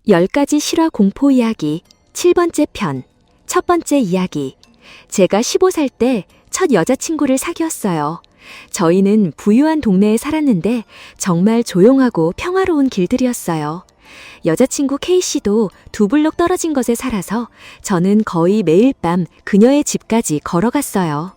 10가지 실화 공포 이야기 7번째 편. 첫 번째 이야기. 제가 15살 때 첫 여자친구를 사귀었어요. 저희는 부유한 동네에 살았는데 정말 조용하고 평화로운 길들이었어요. 여자친구 K씨도 두 블록 떨어진 곳에 살아서 저는 거의 매일 밤 그녀의 집까지 걸어갔어요.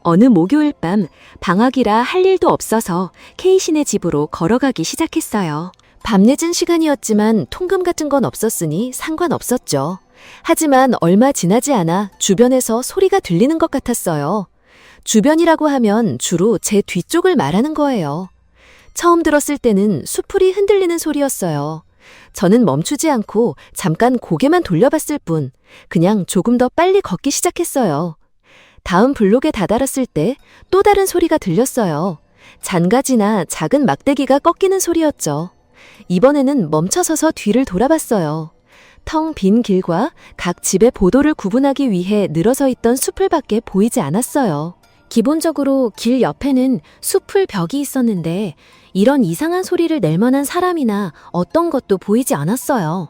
어느 목요일 밤 방학이라 할 일도 없어서 K씨네 집으로 걸어가기 시작했어요. 밤늦은 시간이었지만 통금 같은 건 없었으니 상관없었죠. 하지만 얼마 지나지 않아 주변에서 소리가 들리는 것 같았어요. 주변이라고 하면 주로 제 뒤쪽을 말하는 거예요. 처음 들었을 때는 수풀이 흔들리는 소리였어요. 저는 멈추지 않고 잠깐 고개만 돌려봤을 뿐 그냥 조금 더 빨리 걷기 시작했어요. 다음 블록에 다다랐을 때 또 다른 소리가 들렸어요. 잔가지나 작은 막대기가 꺾이는 소리였죠. 이번에는 멈춰서서 뒤를 돌아봤어요. 텅 빈 길과 각 집의 보도를 구분하기 위해 늘어서 있던 수풀밖에 보이지 않았어요. 기본적으로 길 옆에는 수풀 벽이 있었는데 이런 이상한 소리를 낼 만한 사람이나 어떤 것도 보이지 않았어요.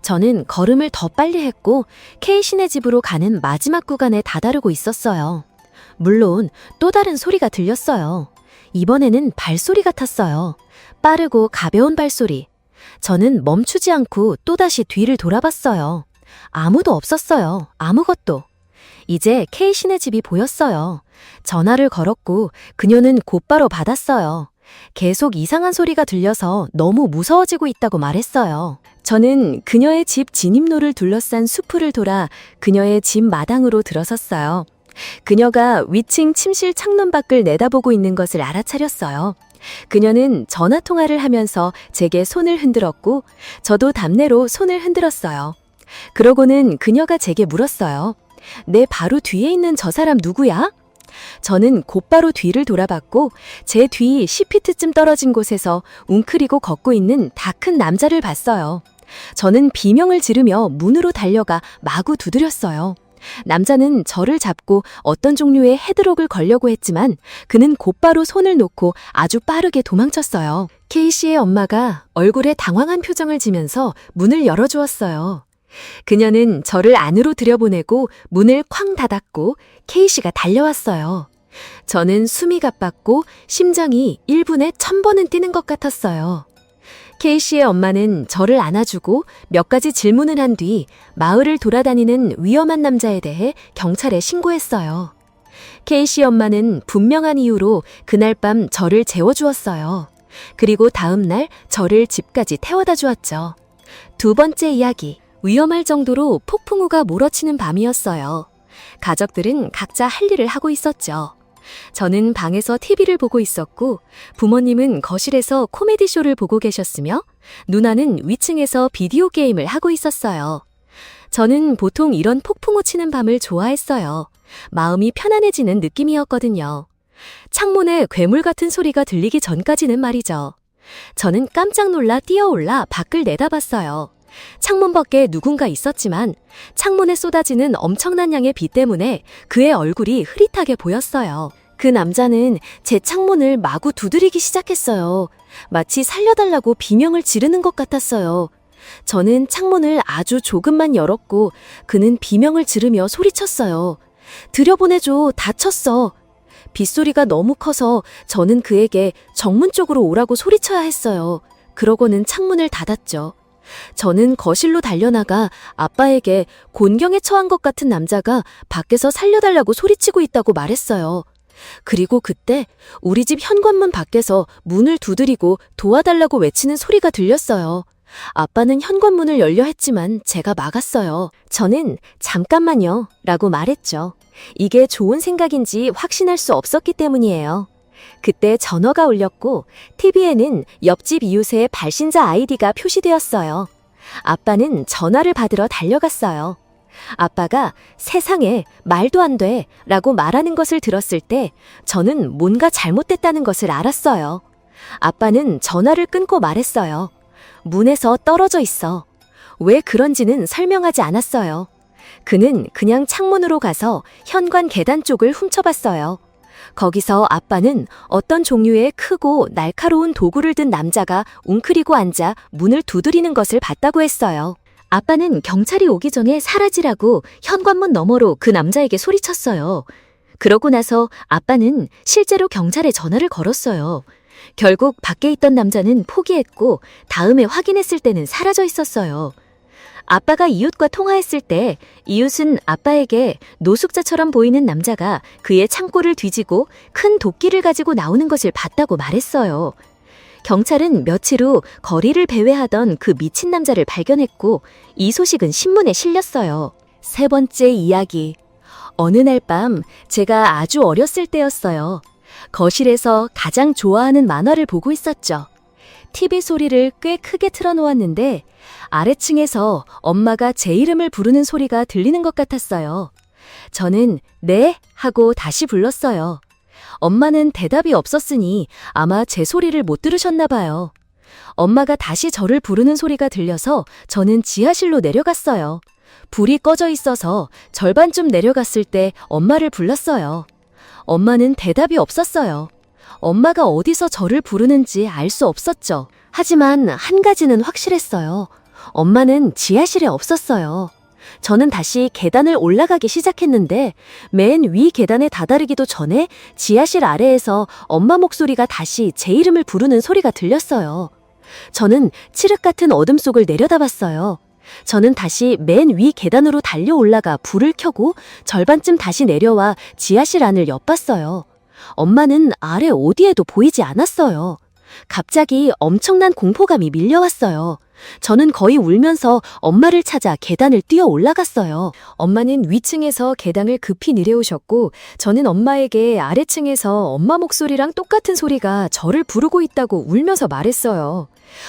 저는 걸음을 더 빨리 했고 K씨네 집으로 가는 마지막 구간에 다다르고 있었어요. 물론 또 다른 소리가 들렸어요. 이번에는 발소리 같았어요. 빠르고 가벼운 발소리. 저는 멈추지 않고 또다시 뒤를 돌아봤어요. 아무도 없었어요. 아무것도. 이제 K씨네 집이 보였어요. 전화를 걸었고 그녀는 곧바로 받았어요. 계속 이상한 소리가 들려서 너무 무서워지고 있다고 말했어요. 저는 그녀의 집 진입로를 둘러싼 수풀을 돌아 그녀의 집 마당으로 들어섰어요. 그녀가 위층 침실 창문 밖을 내다보고 있는 것을 알아차렸어요. 그녀는 전화통화를 하면서 제게 손을 흔들었고 저도 답례로 손을 흔들었어요. 그러고는 그녀가 제게 물었어요. 내 바로 뒤에 있는 저 사람 누구야? 저는 곧바로 뒤를 돌아봤고 제 뒤 10피트쯤 떨어진 곳에서 웅크리고 걷고 있는 다 큰 남자를 봤어요. 저는 비명을 지르며 문으로 달려가 마구 두드렸어요. 남자는 저를 잡고 어떤 종류의 헤드록을 걸려고 했지만 그는 곧바로 손을 놓고 아주 빠르게 도망쳤어요. K씨의 엄마가 얼굴에 당황한 표정을 지면서 문을 열어주었어요. 그녀는 저를 안으로 들여보내고 문을 쾅 닫았고 K씨가 달려왔어요. 저는 숨이 가빴고 심장이 1분에 1000번은 뛰는 것 같았어요. K씨의 엄마는 저를 안아주고 몇 가지 질문을 한 뒤 마을을 돌아다니는 위험한 남자에 대해 경찰에 신고했어요. K씨 엄마는 분명한 이유로 그날 밤 저를 재워주었어요. 그리고 다음 날 저를 집까지 태워다 주었죠. 두 번째 이야기. 위험할 정도로 폭풍우가 몰아치는 밤이었어요. 가족들은 각자 할 일을 하고 있었죠. 저는 방에서 TV를 보고 있었고 부모님은 거실에서 코미디 쇼를 보고 계셨으며 누나는 위층에서 비디오 게임을 하고 있었어요. 저는 보통 이런 폭풍우 치는 밤을 좋아했어요. 마음이 편안해지는 느낌이었거든요. 창문에 괴물 같은 소리가 들리기 전까지는 말이죠. 저는 깜짝 놀라 뛰어올라 밖을 내다봤어요. 창문 밖에 누군가 있었지만 창문에 쏟아지는 엄청난 양의 비 때문에 그의 얼굴이 흐릿하게 보였어요. 그 남자는 제 창문을 마구 두드리기 시작했어요. 마치 살려달라고 비명을 지르는 것 같았어요. 저는 창문을 아주 조금만 열었고 그는 비명을 지르며 소리쳤어요. 들여보내줘, 다쳤어. 빗소리가 너무 커서 저는 그에게 정문 쪽으로 오라고 소리쳐야 했어요. 그러고는 창문을 닫았죠. 저는 거실로 달려나가 아빠에게 곤경에 처한 것 같은 남자가 밖에서 살려달라고 소리치고 있다고 말했어요. 그리고 그때 우리 집 현관문 밖에서 문을 두드리고 도와달라고 외치는 소리가 들렸어요. 아빠는 현관문을 열려 했지만 제가 막았어요. 저는 잠깐만요 라고 말했죠. 이게 좋은 생각인지 확신할 수 없었기 때문이에요. 그때 전화가 울렸고 TV에는 옆집 이웃의 발신자 아이디가 표시되었어요. 아빠는 전화를 받으러 달려갔어요. 아빠가 세상에 말도 안 돼 라고 말하는 것을 들었을 때 저는 뭔가 잘못됐다는 것을 알았어요. 아빠는 전화를 끊고 말했어요. 문에서 떨어져 있어. 왜 그런지는 설명하지 않았어요. 그는 그냥 창문으로 가서 현관 계단 쪽을 훔쳐봤어요. 거기서 아빠는 어떤 종류의 크고 날카로운 도구를 든 남자가 웅크리고 앉아 문을 두드리는 것을 봤다고 했어요. 아빠는 경찰이 오기 전에 사라지라고 현관문 너머로 그 남자에게 소리쳤어요. 그러고 나서 아빠는 실제로 경찰에 전화를 걸었어요. 결국 밖에 있던 남자는 포기했고 다음에 확인했을 때는 사라져 있었어요. 아빠가 이웃과 통화했을 때 이웃은 아빠에게 노숙자처럼 보이는 남자가 그의 창고를 뒤지고 큰 도끼를 가지고 나오는 것을 봤다고 말했어요. 경찰은 며칠 후 거리를 배회하던 그 미친 남자를 발견했고 이 소식은 신문에 실렸어요. 세 번째 이야기. 어느 날 밤 제가 아주 어렸을 때였어요. 거실에서 가장 좋아하는 만화를 보고 있었죠. TV 소리를 꽤 크게 틀어놓았는데 아래층에서 엄마가 제 이름을 부르는 소리가 들리는 것 같았어요. 저는 네? 하고 다시 불렀어요. 엄마는 대답이 없었으니 아마 제 소리를 못 들으셨나 봐요. 엄마가 다시 저를 부르는 소리가 들려서 저는 지하실로 내려갔어요. 불이 꺼져 있어서 절반쯤 내려갔을 때 엄마를 불렀어요. 엄마는 대답이 없었어요. 엄마가 어디서 저를 부르는지 알 수 없었죠. 하지만 한 가지는 확실했어요. 엄마는 지하실에 없었어요. 저는 다시 계단을 올라가기 시작했는데 맨 위 계단에 다다르기도 전에 지하실 아래에서 엄마 목소리가 다시 제 이름을 부르는 소리가 들렸어요. 저는 칠흑 같은 어둠 속을 내려다봤어요. 저는 다시 맨 위 계단으로 달려 올라가 불을 켜고 절반쯤 다시 내려와 지하실 안을 엿봤어요. 엄마는 아래 어디에도 보이지 않았어요. 갑자기 엄청난 공포감이 밀려왔어요. 저는 거의 울면서 엄마를 찾아 계단을 뛰어 올라갔어요. 엄마는 위층에서 계단을 급히 내려오셨고 저는 엄마에게 아래층에서 엄마 목소리랑 똑같은 소리가 저를 부르고 있다고 울면서 말했어요.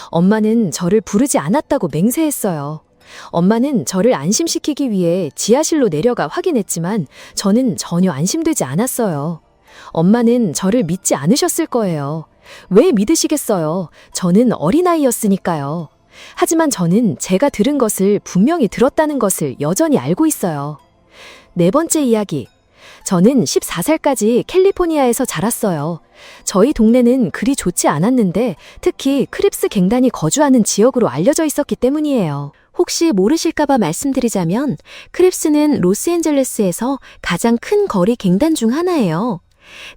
엄마는 저를 부르지 않았다고 맹세했어요. 엄마는 저를 안심시키기 위해 지하실로 내려가 확인했지만 저는 전혀 안심되지 않았어요. 엄마는 저를 믿지 않으셨을 거예요. 왜 믿으시겠어요? 저는 어린아이였으니까요. 하지만 저는 제가 들은 것을 분명히 들었다는 것을 여전히 알고 있어요. 네 번째 이야기. 저는 14살까지 캘리포니아에서 자랐어요. 저희 동네는 그리 좋지 않았는데 특히 크립스 갱단이 거주하는 지역으로 알려져 있었기 때문이에요. 혹시 모르실까봐 말씀드리자면 크립스는 로스앤젤레스에서 가장 큰 거리 갱단 중 하나예요.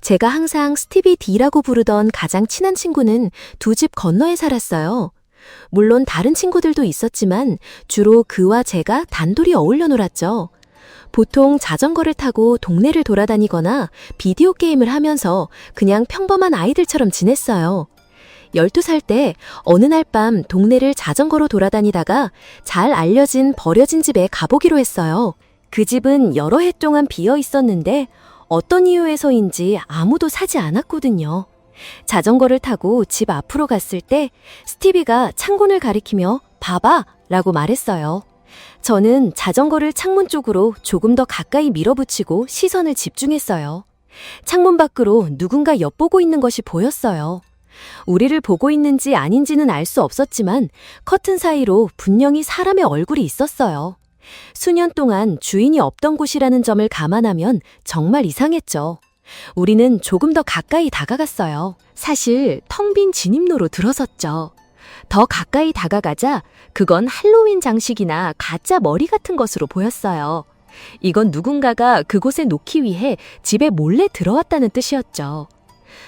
제가 항상 스티비 D라고 부르던 가장 친한 친구는 두 집 건너에 살았어요. 물론 다른 친구들도 있었지만 주로 그와 제가 단둘이 어울려 놀았죠. 보통 자전거를 타고 동네를 돌아다니거나 비디오 게임을 하면서 그냥 평범한 아이들처럼 지냈어요. 12살 때 어느 날 밤 동네를 자전거로 돌아다니다가 잘 알려진 버려진 집에 가보기로 했어요. 그 집은 여러 해 동안 비어 있었는데 어떤 이유에서인지 아무도 사지 않았거든요. 자전거를 타고 집 앞으로 갔을 때 스티비가 창문을 가리키며 봐봐 라고 말했어요. 저는 자전거를 창문 쪽으로 조금 더 가까이 밀어붙이고 시선을 집중했어요. 창문 밖으로 누군가 엿보고 있는 것이 보였어요. 우리를 보고 있는지 아닌지는 알 수 없었지만 커튼 사이로 분명히 사람의 얼굴이 있었어요. 수년 동안 주인이 없던 곳이라는 점을 감안하면 정말 이상했죠. 우리는 조금 더 가까이 다가갔어요. 사실 텅 빈 진입로로 들어섰죠. 더 가까이 다가가자 그건 할로윈 장식이나 가짜 머리 같은 것으로 보였어요. 이건 누군가가 그곳에 놓기 위해 집에 몰래 들어왔다는 뜻이었죠.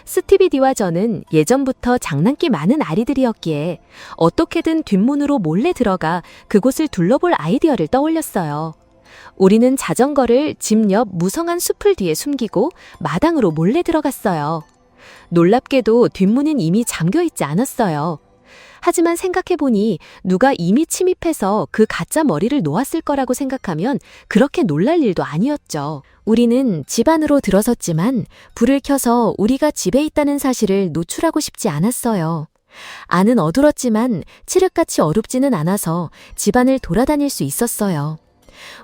스티비 D와 저는 예전부터 장난기 많은 아리들이었기에 어떻게든 뒷문으로 몰래 들어가 그곳을 둘러볼 아이디어를 떠올렸어요. 우리는 자전거를 집 옆 무성한 숲을 뒤에 숨기고 마당으로 몰래 들어갔어요. 놀랍게도 뒷문은 이미 잠겨있지 않았어요. 하지만 생각해보니 누가 이미 침입해서 그 가짜 머리를 놓았을 거라고 생각하면 그렇게 놀랄 일도 아니었죠. 우리는 집 안으로 들어섰지만 불을 켜서 우리가 집에 있다는 사실을 노출하고 싶지 않았어요. 안은 어두웠지만 칠흑같이 어둡지는 않아서 집안을 돌아다닐 수 있었어요.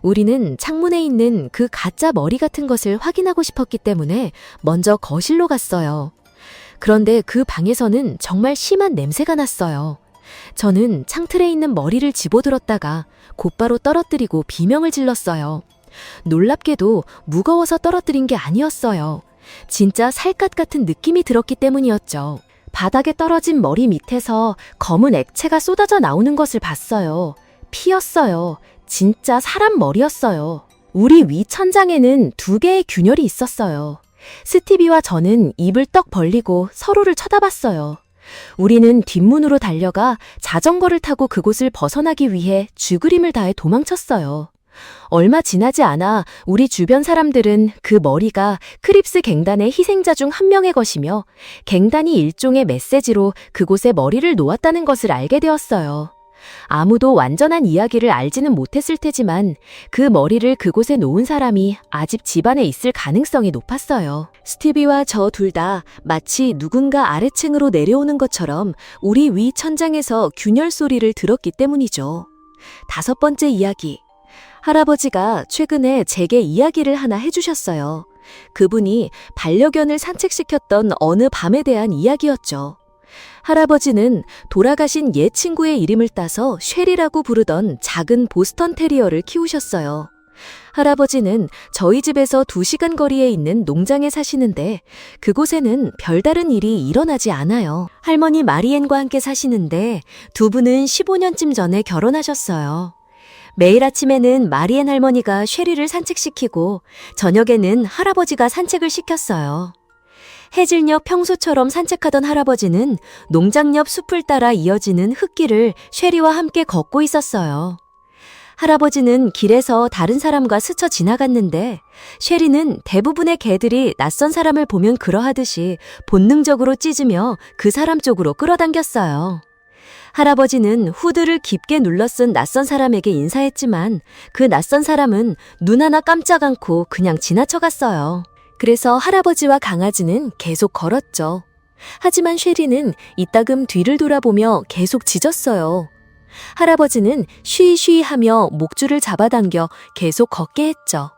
우리는 창문에 있는 그 가짜 머리 같은 것을 확인하고 싶었기 때문에 먼저 거실로 갔어요. 그런데 그 방에서는 정말 심한 냄새가 났어요. 저는 창틀에 있는 머리를 집어들었다가 곧바로 떨어뜨리고 비명을 질렀어요. 놀랍게도 무거워서 떨어뜨린 게 아니었어요. 진짜 살갗 같은 느낌이 들었기 때문이었죠. 바닥에 떨어진 머리 밑에서 검은 액체가 쏟아져 나오는 것을 봤어요. 피였어요. 진짜 사람 머리였어요. 우리 위 천장에는 2개의 균열이 있었어요. 스티비와 저는 입을 떡 벌리고 서로를 쳐다봤어요. 우리는 뒷문으로 달려가 자전거를 타고 그곳을 벗어나기 위해 쥐그림을 다해 도망쳤어요. 얼마 지나지 않아 우리 주변 사람들은 그 머리가 크립스 갱단의 희생자 중 한 명의 것이며 갱단이 일종의 메시지로 그곳에 머리를 놓았다는 것을 알게 되었어요. 아무도 완전한 이야기를 알지는 못했을 테지만 그 머리를 그곳에 놓은 사람이 아직 집안에 있을 가능성이 높았어요. 스티비와 저 둘 다 마치 누군가 아래층으로 내려오는 것처럼 우리 위 천장에서 균열 소리를 들었기 때문이죠. 5번째 이야기. 할아버지가 최근에 제게 이야기를 하나 해주셨어요. 그분이 반려견을 산책시켰던 어느 밤에 대한 이야기였죠. 할아버지는 돌아가신 옛 친구의 이름을 따서 쉐리라고 부르던 작은 보스턴 테리어를 키우셨어요. 할아버지는 저희 집에서 2시간 거리에 있는 농장에 사시는데 그곳에는 별다른 일이 일어나지 않아요. 할머니 마리앤과 함께 사시는데 두 분은 15년쯤 전에 결혼하셨어요. 매일 아침에는 마리앤 할머니가 쉐리를 산책시키고 저녁에는 할아버지가 산책을 시켰어요. 해질 옆 평소처럼 산책하던 할아버지는 농장 옆 숲을 따라 이어지는 흙길을 쉐리와 함께 걷고 있었어요. 할아버지는 길에서 다른 사람과 스쳐 지나갔는데 쉐리는 대부분의 개들이 낯선 사람을 보면 그러하듯이 본능적으로 찢으며 그 사람 쪽으로 끌어당겼어요. 할아버지는 후드를 깊게 눌러 쓴 낯선 사람에게 인사했지만 그 낯선 사람은 눈 하나 깜짝 않고 그냥 지나쳐갔어요. 그래서 할아버지와 강아지는 계속 걸었죠. 하지만 쉐리는 이따금 뒤를 돌아보며 계속 짖었어요. 할아버지는 쉬쉬 하며 목줄을 잡아당겨 계속 걷게 했죠.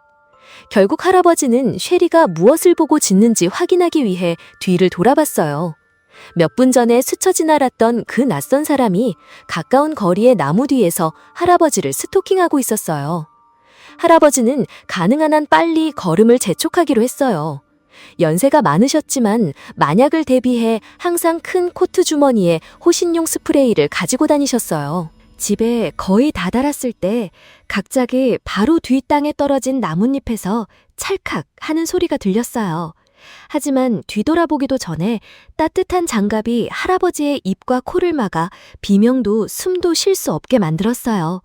결국 할아버지는 쉐리가 무엇을 보고 짖는지 확인하기 위해 뒤를 돌아봤어요. 몇 분 전에 스쳐 지나갔던 그 낯선 사람이 가까운 거리의 나무 뒤에서 할아버지를 스토킹하고 있었어요. 할아버지는 가능한 한 빨리 걸음을 재촉하기로 했어요. 연세가 많으셨지만 만약을 대비해 항상 큰 코트 주머니에 호신용 스프레이를 가지고 다니셨어요. 집에 거의 다다랐을 때 갑자기 바로 뒤 땅에 떨어진 나뭇잎에서 찰칵 하는 소리가 들렸어요. 하지만 뒤돌아보기도 전에 따뜻한 장갑이 할아버지의 입과 코를 막아 비명도 숨도 쉴 수 없게 만들었어요.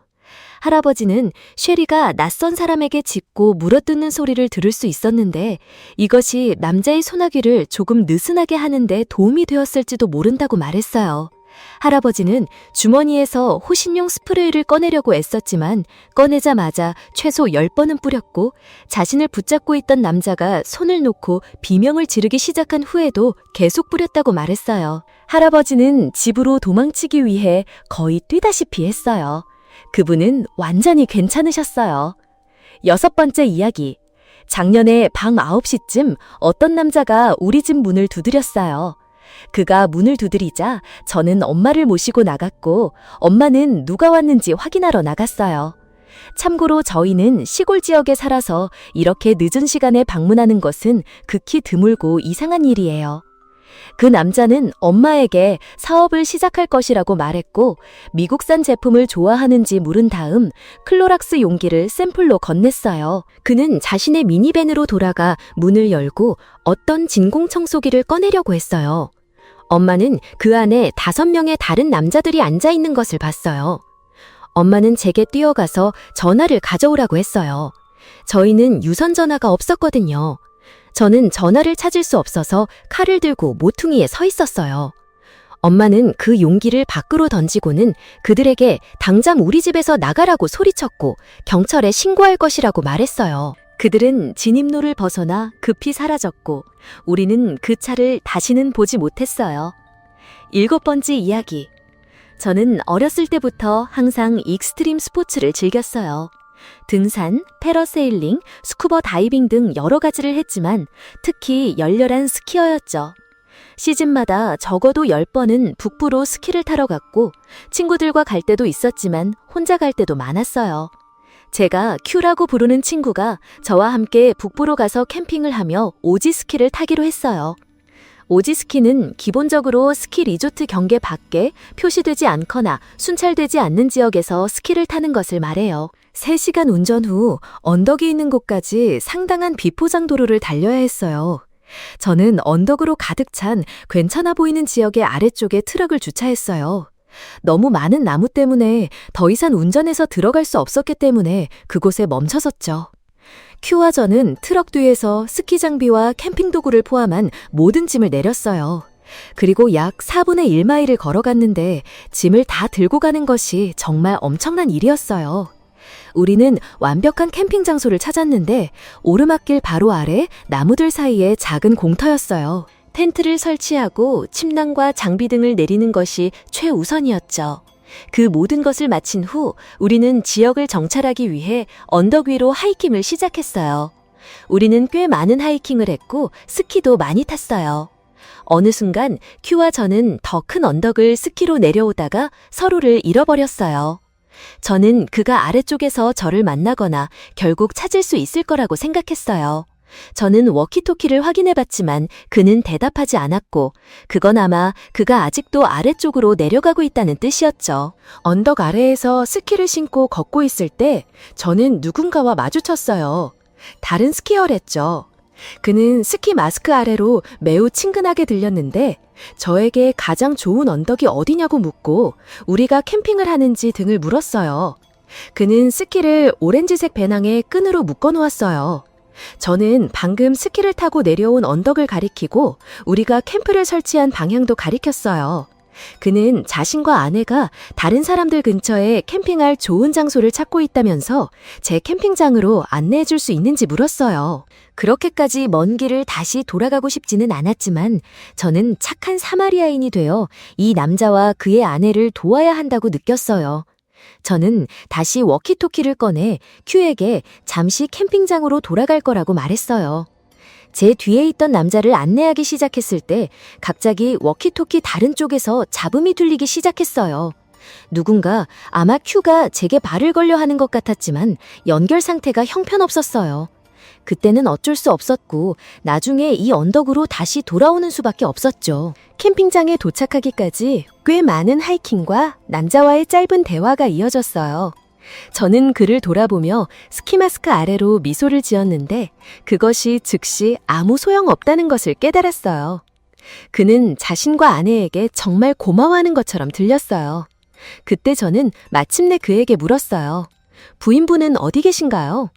할아버지는 쉐리가 낯선 사람에게 짖고 물어뜯는 소리를 들을 수 있었는데 이것이 남자의 소나기를 조금 느슨하게 하는데 도움이 되었을지도 모른다고 말했어요. 할아버지는 주머니에서 호신용 스프레이를 꺼내려고 애썼지만 꺼내자마자 최소 10번은 뿌렸고 자신을 붙잡고 있던 남자가 손을 놓고 비명을 지르기 시작한 후에도 계속 뿌렸다고 말했어요. 할아버지는 집으로 도망치기 위해 거의 뛰다시피 했어요. 그분은 완전히 괜찮으셨어요. 6번째 이야기. 작년에 밤 9시쯤 어떤 남자가 우리 집 문을 두드렸어요. 그가 문을 두드리자 저는 엄마를 모시고 나갔고 엄마는 누가 왔는지 확인하러 나갔어요. 참고로 저희는 시골 지역에 살아서 이렇게 늦은 시간에 방문하는 것은 극히 드물고 이상한 일이에요. 그 남자는 엄마에게 사업을 시작할 것이라고 말했고 미국산 제품을 좋아하는지 물은 다음 클로락스 용기를 샘플로 건넸어요. 그는 자신의 미니밴으로 돌아가 문을 열고 어떤 진공청소기를 꺼내려고 했어요. 엄마는 그 안에 5명의 다른 남자들이 앉아 있는 것을 봤어요. 엄마는 제게 뛰어가서 전화를 가져오라고 했어요. 저희는 유선 전화가 없었거든요. 저는 전화를 찾을 수 없어서 칼을 들고 모퉁이에 서 있었어요. 엄마는 그 용기를 밖으로 던지고는 그들에게 당장 우리 집에서 나가라고 소리쳤고 경찰에 신고할 것이라고 말했어요. 그들은 진입로를 벗어나 급히 사라졌고 우리는 그 차를 다시는 보지 못했어요. 7번째 이야기. 저는 어렸을 때부터 항상 익스트림 스포츠를 즐겼어요. 등산, 패러세일링, 스쿠버 다이빙 등 여러 가지를 했지만 특히 열렬한 스키어였죠. 시즌마다 적어도 10번은 북부로 스키를 타러 갔고 친구들과 갈 때도 있었지만 혼자 갈 때도 많았어요. 제가 큐라고 부르는 친구가 저와 함께 북부로 가서 캠핑을 하며 오지스키를 타기로 했어요. 오지스키는 기본적으로 스키 리조트 경계 밖에 표시되지 않거나 순찰되지 않는 지역에서 스키를 타는 것을 말해요. 3시간 운전 후 언덕이 있는 곳까지 상당한 비포장 도로를 달려야 했어요. 저는 언덕으로 가득 찬 괜찮아 보이는 지역의 아래쪽에 트럭을 주차했어요. 너무 많은 나무 때문에 더 이상 운전해서 들어갈 수 없었기 때문에 그곳에 멈춰섰죠. 큐와 저는 트럭 뒤에서 스키 장비와 캠핑 도구를 포함한 모든 짐을 내렸어요. 그리고 약 4분의 1마일을 걸어갔는데 짐을 다 들고 가는 것이 정말 엄청난 일이었어요. 우리는 완벽한 캠핑 장소를 찾았는데 오르막길 바로 아래 나무들 사이에 작은 공터였어요. 텐트를 설치하고 침낭과 장비 등을 내리는 것이 최우선이었죠. 그 모든 것을 마친 후 우리는 지역을 정찰하기 위해 언덕 위로 하이킹을 시작했어요. 우리는 꽤 많은 하이킹을 했고 스키도 많이 탔어요. 어느 순간 큐와 저는 더 큰 언덕을 스키로 내려오다가 서로를 잃어버렸어요. 저는 그가 아래쪽에서 저를 만나거나 결국 찾을 수 있을 거라고 생각했어요. 저는 워키토키를 확인해봤지만 그는 대답하지 않았고 그건 아마 그가 아직도 아래쪽으로 내려가고 있다는 뜻이었죠. 언덕 아래에서 스키를 신고 걷고 있을 때 저는 누군가와 마주쳤어요. 다른 스키어랬죠. 그는 스키 마스크 아래로 매우 친근하게 들렸는데 저에게 가장 좋은 언덕이 어디냐고 묻고 우리가 캠핑을 하는지 등을 물었어요. 그는 스키를 오렌지색 배낭에 끈으로 묶어놓았어요. 저는 방금 스키를 타고 내려온 언덕을 가리키고 우리가 캠프를 설치한 방향도 가리켰어요. 그는 자신과 아내가 다른 사람들 근처에 캠핑할 좋은 장소를 찾고 있다면서 제 캠핑장으로 안내해 줄 수 있는지 물었어요. 그렇게까지 먼 길을 다시 돌아가고 싶지는 않았지만 저는 착한 사마리아인이 되어 이 남자와 그의 아내를 도와야 한다고 느꼈어요. 저는 다시 워키토키를 꺼내 큐에게 잠시 캠핑장으로 돌아갈 거라고 말했어요. 제 뒤에 있던 남자를 안내하기 시작했을 때 갑자기 워키토키 다른 쪽에서 잡음이 들리기 시작했어요. 누군가 아마 큐가 제게 발을 걸려 하는 것 같았지만 연결 상태가 형편없었어요. 그때는 어쩔 수 없었고 나중에 이 언덕으로 다시 돌아오는 수밖에 없었죠. 캠핑장에 도착하기까지 꽤 많은 하이킹과 남자와의 짧은 대화가 이어졌어요. 저는 그를 돌아보며 스키 마스크 아래로 미소를 지었는데 그것이 즉시 아무 소용없다는 것을 깨달았어요. 그는 자신과 아내에게 정말 고마워하는 것처럼 들렸어요. 그때 저는 마침내 그에게 물었어요. 부인분은 어디 계신가요?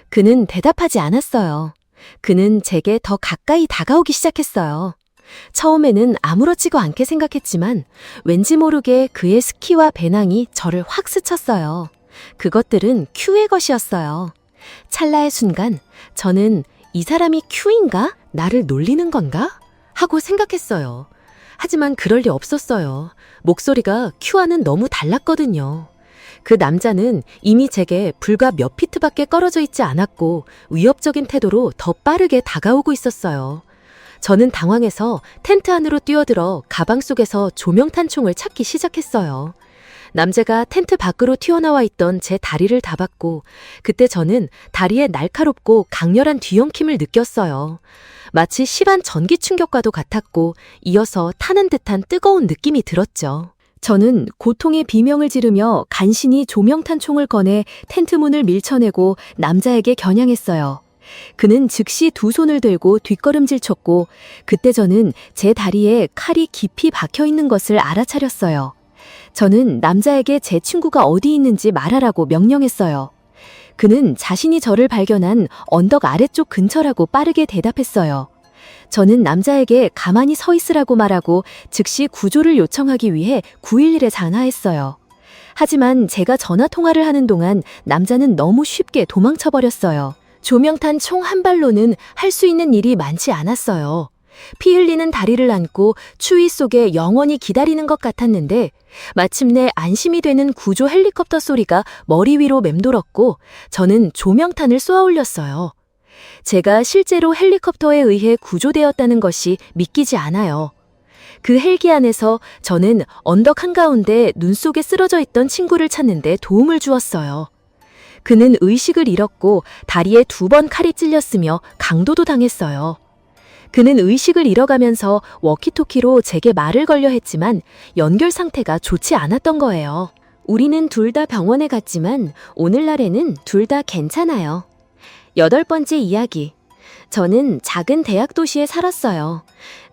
그는 대답하지 않았어요. 그는 제게 더 가까이 다가오기 시작했어요. 처음에는 아무렇지도 않게 생각했지만 왠지 모르게 그의 스키와 배낭이 저를 확 스쳤어요. 그것들은 큐의 것이었어요. 찰나의 순간 저는 이 사람이 큐인가? 나를 놀리는 건가? 하고 생각했어요. 하지만 그럴 리 없었어요. 목소리가 큐와는 너무 달랐거든요. 그 남자는 이미 제게 불과 몇 피트밖에 떨어져 있지 않았고 위협적인 태도로 더 빠르게 다가오고 있었어요. 저는 당황해서 텐트 안으로 뛰어들어 가방 속에서 조명탄총을 찾기 시작했어요. 남자가 텐트 밖으로 튀어나와 있던 제 다리를 잡았고 그때 저는 다리에 날카롭고 강렬한 뒤엉킴을 느꼈어요. 마치 심한 전기 충격과도 같았고 이어서 타는 듯한 뜨거운 느낌이 들었죠. 저는 고통의 비명을 지르며 간신히 조명탄총을 꺼내 텐트 문을 밀쳐내고 남자에게 겨냥했어요. 그는 즉시 두 손을 들고 뒷걸음질 쳤고 그때 저는 제 다리에 칼이 깊이 박혀 있는 것을 알아차렸어요. 저는 남자에게 제 친구가 어디 있는지 말하라고 명령했어요. 그는 자신이 저를 발견한 언덕 아래쪽 근처라고 빠르게 대답했어요. 저는 남자에게 가만히 서 있으라고 말하고 즉시 구조를 요청하기 위해 911에 전화했어요. 하지만 제가 전화 통화를 하는 동안 남자는 너무 쉽게 도망쳐버렸어요. 조명탄 총 한 발로는 할 수 있는 일이 많지 않았어요. 피 흘리는 다리를 안고 추위 속에 영원히 기다리는 것 같았는데 마침내 안심이 되는 구조 헬리콥터 소리가 머리 위로 맴돌았고 저는 조명탄을 쏘아 올렸어요. 제가 실제로 헬리콥터에 의해 구조되었다는 것이 믿기지 않아요. 그 헬기 안에서 저는 언덕 한가운데 눈 속에 쓰러져 있던 친구를 찾는 데 도움을 주었어요. 그는 의식을 잃었고 다리에 2번 칼이 찔렸으며 강도도 당했어요. 그는 의식을 잃어가면서 워키토키로 제게 말을 걸려 했지만 연결 상태가 좋지 않았던 거예요. 우리는 둘 다 병원에 갔지만 오늘날에는 둘 다 괜찮아요. 8번째 이야기. 저는 작은 대학 도시에 살았어요.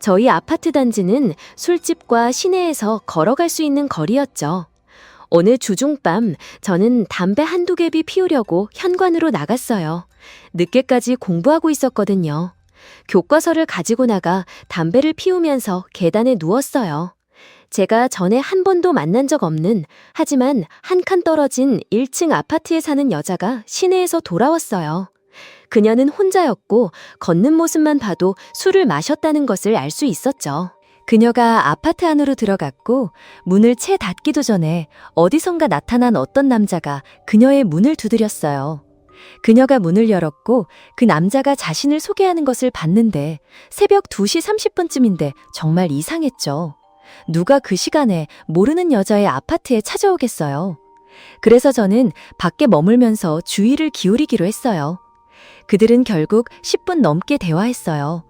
저희 아파트 단지는 술집과 시내에서 걸어갈 수 있는 거리였죠. 어느 주중밤 저는 담배 한두 갭이 피우려고 현관으로 나갔어요. 늦게까지 공부하고 있었거든요. 교과서를 가지고 나가 담배를 피우면서 계단에 누웠어요. 제가 전에 한 번도 만난 적 없는, 하지만 한 칸 떨어진 1층 아파트에 사는 여자가 시내에서 돌아왔어요. 그녀는 혼자였고 걷는 모습만 봐도 술을 마셨다는 것을 알 수 있었죠. 그녀가 아파트 안으로 들어갔고 문을 채 닫기도 전에 어디선가 나타난 어떤 남자가 그녀의 문을 두드렸어요. 그녀가 문을 열었고 그 남자가 자신을 소개하는 것을 봤는데 새벽 2시 30분쯤인데 정말 이상했죠. 누가 그 시간에 모르는 여자의 아파트에 찾아오겠어요. 그래서 저는 밖에 머물면서 주의를 기울이기로 했어요. 그들은 결국 10분 넘게 대화했어요.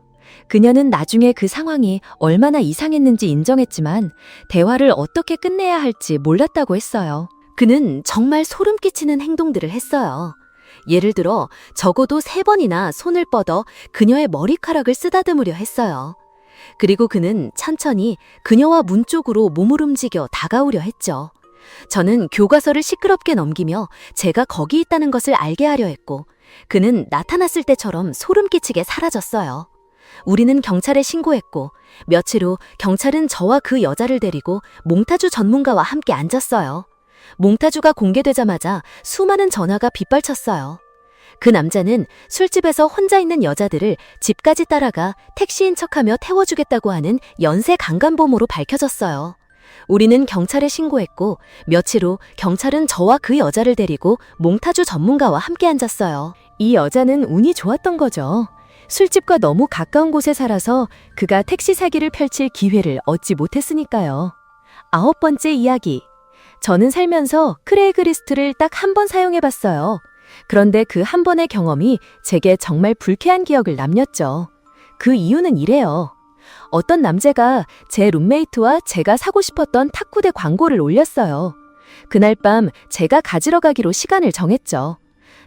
그녀는 나중에 그 상황이 얼마나 이상했는지 인정했지만 대화를 어떻게 끝내야 할지 몰랐다고 했어요. 그는 정말 소름 끼치는 행동들을 했어요. 예를 들어 적어도 3번이나 손을 뻗어 그녀의 머리카락을 쓰다듬으려 했어요. 그리고 그는 천천히 그녀와 문 쪽으로 몸을 움직여 다가오려 했죠. 저는 교과서를 시끄럽게 넘기며 제가 거기 있다는 것을 알게 하려 했고 그는 나타났을 때처럼 소름 끼치게 사라졌어요. 우리는 경찰에 신고했고 며칠 후 경찰은 저와 그 여자를 데리고 몽타주 전문가와 함께 앉았어요. 몽타주가 공개되자마자 수많은 전화가 빗발쳤어요. 그 남자는 술집에서 혼자 있는 여자들을 집까지 따라가 택시인 척하며 태워주겠다고 하는 연쇄 강간범으로 밝혀졌어요. 우리는 경찰에 신고했고 며칠 후 경찰은 저와 그 여자를 데리고 몽타주 전문가와 함께 앉았어요. 이 여자는 운이 좋았던 거죠. 술집과 너무 가까운 곳에 살아서 그가 택시 사기를 펼칠 기회를 얻지 못했으니까요. 9번째 이야기. 저는 살면서 크레이그리스트를 딱 한 번 사용해봤어요. 그런데 그 한 번의 경험이 제게 정말 불쾌한 기억을 남겼죠. 그 이유는 이래요. 어떤 남자가 제 룸메이트와 제가 사고 싶었던 탁구대 광고를 올렸어요. 그날 밤 제가 가지러 가기로 시간을 정했죠.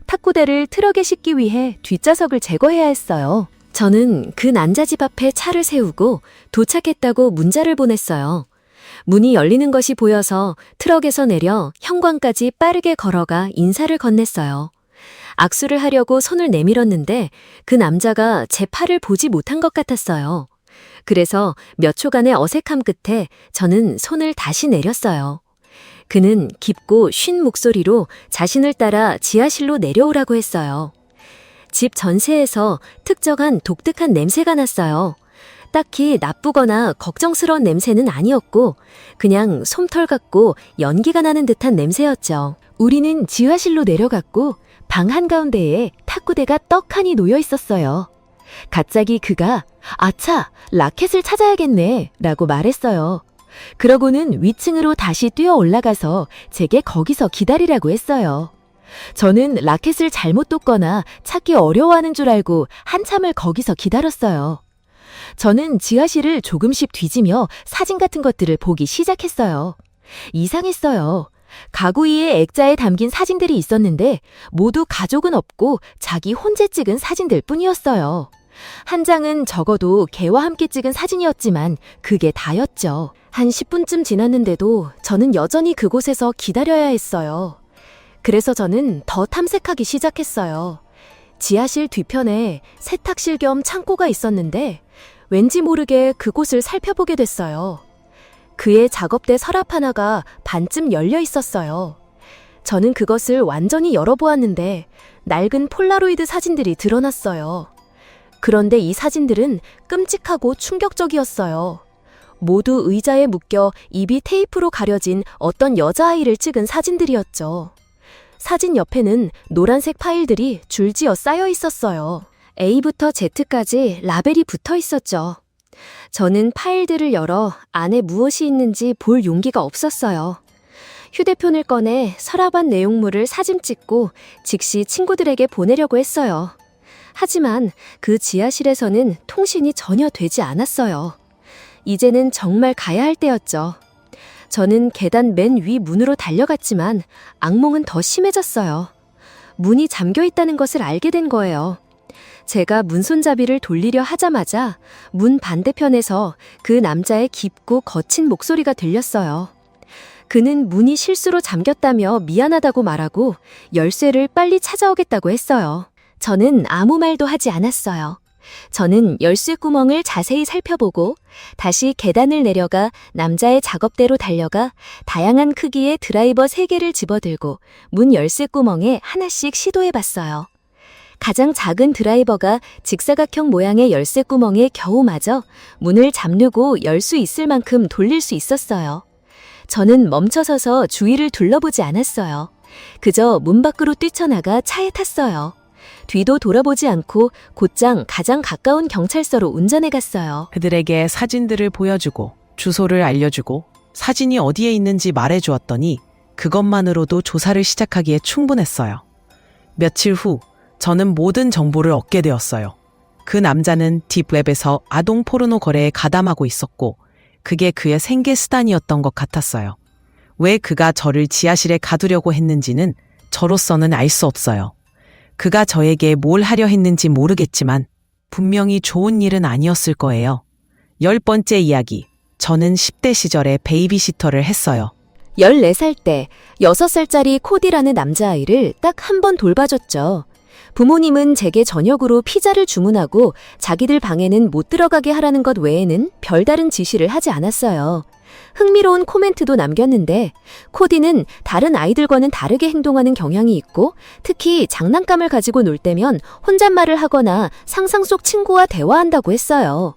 탁구대를 트럭에 싣기 위해 뒷좌석을 제거해야 했어요. 저는 그 남자 집 앞에 차를 세우고 도착했다고 문자를 보냈어요. 문이 열리는 것이 보여서 트럭에서 내려 현관까지 빠르게 걸어가 인사를 건넸어요. 악수를 하려고 손을 내밀었는데 그 남자가 제 팔을 보지 못한 것 같았어요. 그래서 몇 초간의 어색함 끝에 저는 손을 다시 내렸어요. 그는 깊고 쉰 목소리로 자신을 따라 지하실로 내려오라고 했어요. 집 전체에서 특정한 독특한 냄새가 났어요. 딱히 나쁘거나 걱정스러운 냄새는 아니었고 그냥 솜털 같고 연기가 나는 듯한 냄새였죠. 우리는 지하실로 내려갔고 방 한가운데에 탁구대가 떡하니 놓여 있었어요. 갑자기 그가 "아차, 라켓을 찾아야겠네" 라고 말했어요. 그러고는 위층으로 다시 뛰어 올라가서 제게 거기서 기다리라고 했어요. 저는 라켓을 잘못 뒀거나 찾기 어려워하는 줄 알고 한참을 거기서 기다렸어요. 저는 지하실을 조금씩 뒤지며 사진 같은 것들을 보기 시작했어요. 이상했어요. 가구 위에 액자에 담긴 사진들이 있었는데 모두 가족은 없고 자기 혼자 찍은 사진들 뿐이었어요. 한 장은 적어도 개와 함께 찍은 사진이었지만 그게 다였죠. 한 10분쯤 지났는데도 저는 여전히 그곳에서 기다려야 했어요. 그래서 저는 더 탐색하기 시작했어요. 지하실 뒤편에 세탁실 겸 창고가 있었는데 왠지 모르게 그곳을 살펴보게 됐어요. 그의 작업대 서랍 하나가 반쯤 열려 있었어요. 저는 그것을 완전히 열어보았는데 낡은 폴라로이드 사진들이 드러났어요. 그런데 이 사진들은 끔찍하고 충격적이었어요. 모두 의자에 묶여 입이 테이프로 가려진 어떤 여자아이를 찍은 사진들이었죠. 사진 옆에는 노란색 파일들이 줄지어 쌓여 있었어요. A부터 Z까지 라벨이 붙어 있었죠. 저는 파일들을 열어 안에 무엇이 있는지 볼 용기가 없었어요. 휴대폰을 꺼내 서랍안 내용물을 사진 찍고 즉시 친구들에게 보내려고 했어요. 하지만 그 지하실에서는 통신이 전혀 되지 않았어요. 이제는 정말 가야 할 때였죠. 저는 계단 맨 위 문으로 달려갔지만 악몽은 더 심해졌어요. 문이 잠겨 있다는 것을 알게 된 거예요. 제가 문손잡이를 돌리려 하자마자 문 반대편에서 그 남자의 깊고 거친 목소리가 들렸어요. 그는 문이 실수로 잠겼다며 미안하다고 말하고 열쇠를 빨리 찾아오겠다고 했어요. 저는 아무 말도 하지 않았어요. 저는 열쇠 구멍을 자세히 살펴보고 다시 계단을 내려가 남자의 작업대로 달려가 다양한 크기의 드라이버 3개를 집어들고 문 열쇠 구멍에 하나씩 시도해봤어요. 가장 작은 드라이버가 직사각형 모양의 열쇠 구멍에 겨우 맞아 문을 잠그고 열 수 있을 만큼 돌릴 수 있었어요. 저는 멈춰서서 주위를 둘러보지 않았어요. 그저 문 밖으로 뛰쳐나가 차에 탔어요. 뒤도 돌아보지 않고 곧장 가장 가까운 경찰서로 운전해 갔어요. 그들에게 사진들을 보여주고 주소를 알려주고 사진이 어디에 있는지 말해주었더니 그것만으로도 조사를 시작하기에 충분했어요. 며칠 후 저는 모든 정보를 얻게 되었어요. 그 남자는 딥웹에서 아동 포르노 거래에 가담하고 있었고 그게 그의 생계 수단이었던 것 같았어요. 왜 그가 저를 지하실에 가두려고 했는지는 저로서는 알 수 없어요. 그가 저에게 뭘 하려 했는지 모르겠지만 분명히 좋은 일은 아니었을 거예요. 10번째 이야기. 저는 10대 시절에 베이비시터를 했어요. 14살 때 6살짜리 코디라는 남자아이를 딱 한 번 돌봐줬죠. 부모님은 제게 저녁으로 피자를 주문하고 자기들 방에는 못 들어가게 하라는 것 외에는 별다른 지시를 하지 않았어요. 흥미로운 코멘트도 남겼는데 코디는 다른 아이들과는 다르게 행동하는 경향이 있고 특히 장난감을 가지고 놀 때면 혼잣말을 하거나 상상 속 친구와 대화한다고 했어요.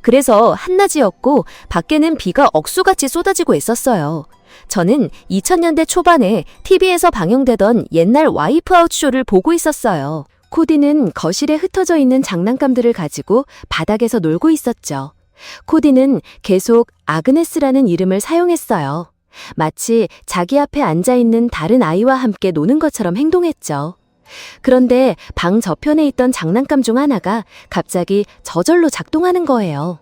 그래서 한낮이었고 밖에는 비가 억수같이 쏟아지고 있었어요. 저는 2000년대 초반에 TV에서 방영되던 옛날 와이프 아웃 쇼를 보고 있었어요. 코디는 거실에 흩어져 있는 장난감들을 가지고 바닥에서 놀고 있었죠. 코디는 계속 아그네스라는 이름을 사용했어요. 마치 자기 앞에 앉아있는 다른 아이와 함께 노는 것처럼 행동했죠. 그런데 방 저편에 있던 장난감 중 하나가 갑자기 저절로 작동하는 거예요.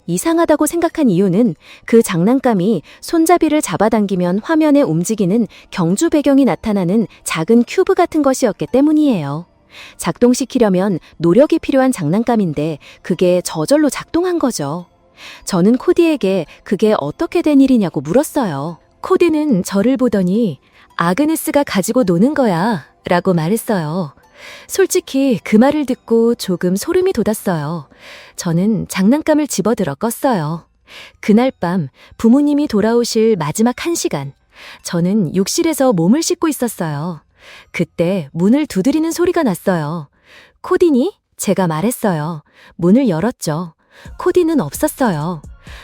이상하다고 생각한 이유는 그 장난감이 손잡이를 잡아당기면 화면에 움직이는 경주 배경이 나타나는 작은 큐브 같은 것이었기 때문이에요. 작동시키려면 노력이 필요한 장난감인데 그게 저절로 작동한 거죠. 저는 코디에게 그게 어떻게 된 일이냐고 물었어요. 코디는 저를 보더니 아그네스가 가지고 노는 거야 라고 말했어요. 솔직히 그 말을 듣고 조금 소름이 돋았어요. 저는 장난감을 집어들어 껐어요. 그날 밤 부모님이 돌아오실 마지막 1시간, 저는 욕실에서 몸을 씻고 있었어요. 그때 문을 두드리는 소리가 났어요. 코디니? 제가 말했어요. 문을 열었죠. 코디는 없었어요.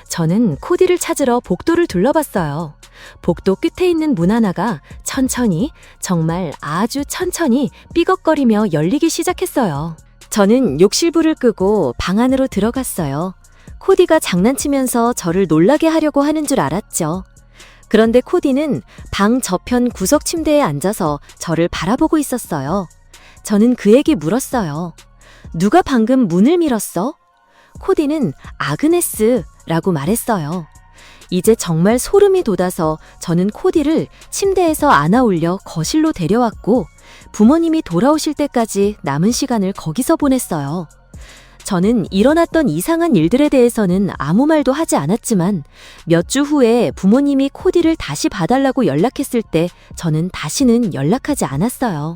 저는 코디를 찾으러 복도를 둘러봤어요. 복도 끝에 있는 문 하나가 천천히, 정말 아주 천천히 삐걱거리며 열리기 시작했어요. 저는 욕실불을 끄고 방 안으로 들어갔어요. 코디가 장난치면서 저를 놀라게 하려고 하는 줄 알았죠. 그런데 코디는 방 저편 구석 침대에 앉아서 저를 바라보고 있었어요. 저는 그에게 물었어요. 누가 방금 문을 밀었어? 코디는 아그네스라고 말했어요. 이제 정말 소름이 돋아서 저는 코디를 침대에서 안아올려 거실로 데려왔고 부모님이 돌아오실 때까지 남은 시간을 거기서 보냈어요. 저는 일어났던 이상한 일들에 대해서는 아무 말도 하지 않았지만 몇 주 후에 부모님이 코디를 다시 봐달라고 연락했을 때 저는 다시는 연락하지 않았어요.